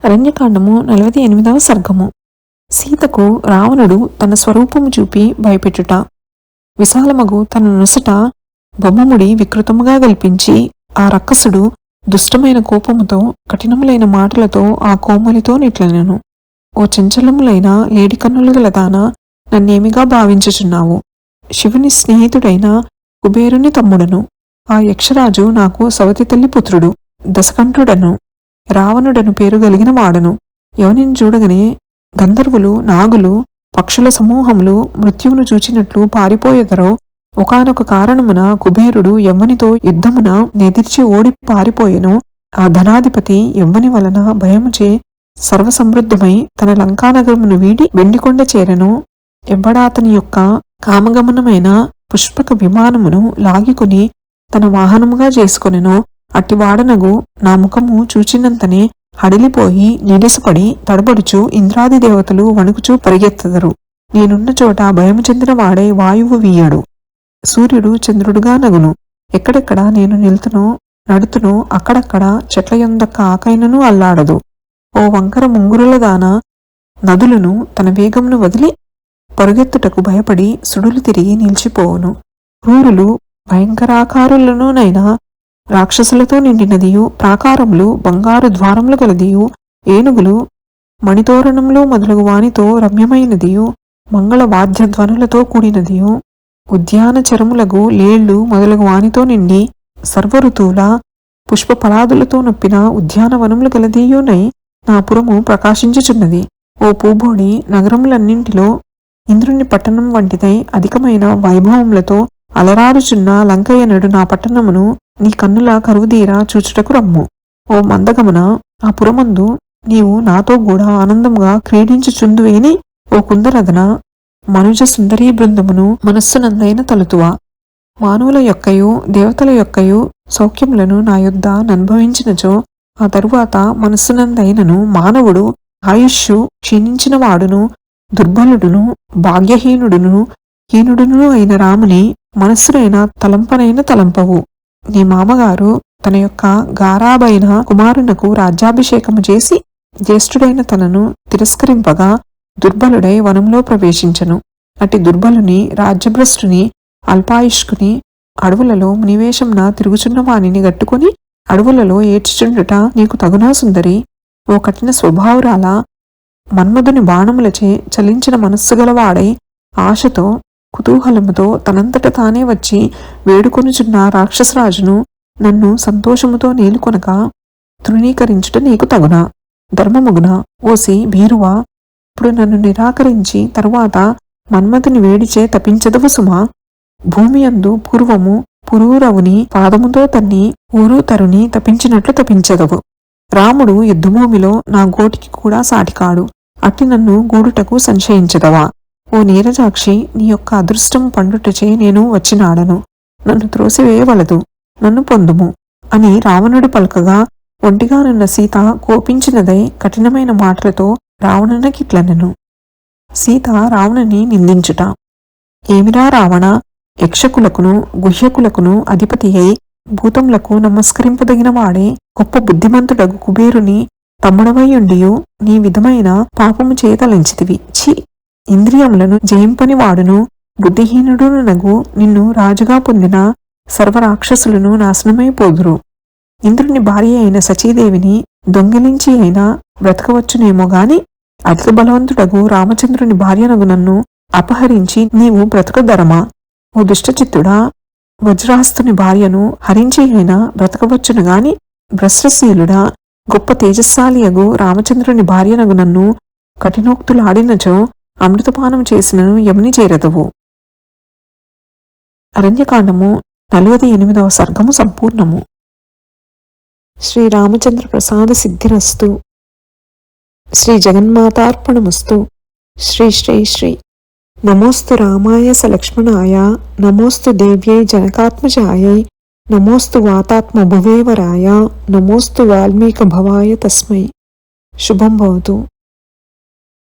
అరణ్యకాండము 48వ సర్గము. సీతకు రావణుడు తన స్వరూపము చూపి భయపెట్టుట. విశాలమగు తన నొసట బొమ్మముడి వికృతముగా గల్పించి ఆ రక్కసుడు దుష్టమైన కోపముతో కఠినములైన మాటలతో ఆ కోమలితో నిట్లనెను. ఓ చంచలములైన లేడి కన్నులు గలదానా, నన్నేమిగా భావించుచున్నావు? శివుని స్నేహితుడైన కుబేరుని తమ్ముడను. ఆ యక్షరాజు నాకు సవతి తల్లి పుత్రుడు, దశకంఠుడను, రావణుడను పేరు గలిగిన వాడను. ఎవనిని చూడగనే గంధర్వులు, నాగులు, పక్షుల సమూహములు మృత్యువును చూచినట్లు పారిపోయేదరో, ఒకానొక కారణమున కుబేరుడు ఎవ్వనితో యుద్ధమున నెదిర్చి ఓడి పారిపోయెను. ఆ ధనాధిపతి ఎవ్వని వలన భయముచే సర్వసమృద్ధమై తన లంకానగరమును వీడి వెండికొండ చేరెను. ఎవ్వడాతని యొక్క కామగమనమైన పుష్పక విమానమును లాగికొని తన వాహనముగా చేసుకొనెను. అట్టివాడనగు నా ముఖము చూచినంతనే హడిలిపోయి నీడసపడి తడబడుచు ఇంద్రాది దేవతలు వణుకుచూ పరిగెత్తదరు. నేనున్న చోట భయము చెందిన వాడై వాయువు వీయడు. సూర్యుడు చంద్రుడుగా నగును. ఎక్కడెక్కడ నేను నిలుతునో నడుతునో అక్కడక్కడ చెట్ల యొందొక్క ఆకైనను అల్లాడదు. ఓ వంకర ముంగురుల దాన, నదులను తన వేగమును వదిలి పరుగెత్తుటకు భయపడి సుడులు తిరిగి నిలిచిపోవును. క్రూరులు భయంకరాకారులనునైనా రాక్షసులతో నిండినదియు, ప్రాకారములు బంగారు ద్వారములు గలదియు, ఏనుగులు మణితోరణములు మొదలగు వానితో రమ్యమైనదియు, మంగళ వాద్యధ్వనులతో కూడినదియు, ఉద్యాన చరములగు లేళ్లు మొదలగు వానితో నిండి సర్వఋతువుల పుష్ప ఫలాదులతో నొప్పిన ఉద్యానవనములు గలదియునై నా పురము ప్రకాశించుచున్నది. ఓ పూబోడి, నగరములన్నింటిలో ఇంద్రుని పట్టణం వంటిదై అధికమైన వైభవములతో అలరారుచున్న లంకయ్యనుడు నా పట్టణమును నీ కన్నుల కరువుదీరా చూచుటకు రమ్ము. ఓ మందగమన, ఆ పురమందు నీవు నాతో కూడా ఆనందముగా క్రీడించుచుందువేని ఓ కుందరదన, మనుజ సుందరీ బృందమును మనస్సునందైన తలుతువా. మానవుల యొక్కయు దేవతల యొక్కయు సౌఖ్యములను నా యొద్ద ననుభవించినచో ఆ తరువాత మనస్సునందైనను మానవుడు ఆయుష్షు క్షీణించిన వాడును, దుర్బలుడును, భాగ్యహీనుడును, హీనుడును అయిన రాముని మనస్సునైన తలంపనైన తలంపవు. నీ మామగారు తన యొక్క గారాబైన కుమారునకు రాజ్యాభిషేకము చేసి జ్యేష్ఠుడైన తనను తిరస్కరింపగా దుర్బలుడై వనంలో ప్రవేశించను. అట్టి దుర్బలుని, రాజ్యభ్రష్టుని, అల్పాయుష్కుని అడవులలో మునివేశంన తిరుగుచున్న వానిని గట్టుకుని అడవులలో ఏడ్చుచుండుట నీకు తగునా సుందరి? ఓ కఠిన స్వభావురాల, మన్మధుని బాణములచే చలించిన మనస్సు గలవాడై ఆశతో కుతూహలముతో తనంతట తానే వచ్చి వేడుకొనుచున్న రాక్షసరాజును నన్ను సంతోషముతో నేలుకొనక తృణీకరించుట నీకు తగునా? ధర్మముగునా? ఓసి భీరువా, ఇప్పుడు నన్ను నిరాకరించి తరువాత మన్మథుని వేడిచే తపించదవు సుమా. భూమి అందు పూర్వము పురూరవుని పాదముతో తన్ని ఊరు తరుని తపించినట్లు తపించదవు. రాముడు యుద్ధభూమిలో నా గోటికి కూడా సాటికాడు. అట్టి నన్ను గూడుటకు సంశయించదవా? ఓ నీరజాక్షి, నీ యొక్క అదృష్టం పండుటచే నేను వచ్చినాడను. నన్ను త్రోసివేయవలదు, నన్ను పొందుము అని రావణుడు పలకగా ఒంటిగానున్న సీత కోపించినదై కఠినమైన మాటలతో రావణునకిట్లనెను. సీత రావణుని నిందించుట. ఏమిరా రావణ, యక్షకులకును గుహ్యకులకును అధిపతి అయి భూతములకు నమస్కరింపదగిన వాడే గొప్ప బుద్ధిమంతుడగు కుబేరుని తమ్ముడవైయుండియు నీ విధమైన పాపము చేతలంచితివి. ఛీ! ఇంద్రియములను జయింపని వాడును బుద్ధిహీనుడునగు నిన్ను రాజుగా పొందిన సర్వరాక్షసులను నాశనమైపోదురు. ఇంద్రుని భార్య అయిన సచీదేవిని దొంగిలించి అయినా బ్రతకవచ్చునేమో గాని అధిక బలవంతుడగు రామచంద్రుని భార్యనగు నన్ను అపహరించి నీవు బ్రతకదరమా? ఓ దుష్టచిత్తుడా, వజ్రాస్తుని భార్యను హరించి అయినా బ్రతకవచ్చును గాని భ్రష్టశీలుడా, గొప్ప తేజస్శాలియగు రామచంద్రుని భార్యనగు నన్ను కఠినోక్తులాడినచో అమృతపానం చేసినను యముని చేరదవు. అరణ్యకాండము 48వ సర్గము సంపూర్ణము. శ్రీరామచంద్ర ప్రసాద సిద్ధిరస్తు. శ్రీ జగన్మాతార్పణమస్తు. శ్రీ శ్రీ శ్రీ. నమోస్తు రామాయ సలక్ష్మణాయ, నమోస్తు దేవ్యై జనకాత్మజాయై, నమోస్తు వాతాత్మ భువేవరాయ, నమోస్తు వాల్మీక భవాయ తస్మై. శుభం భవతు.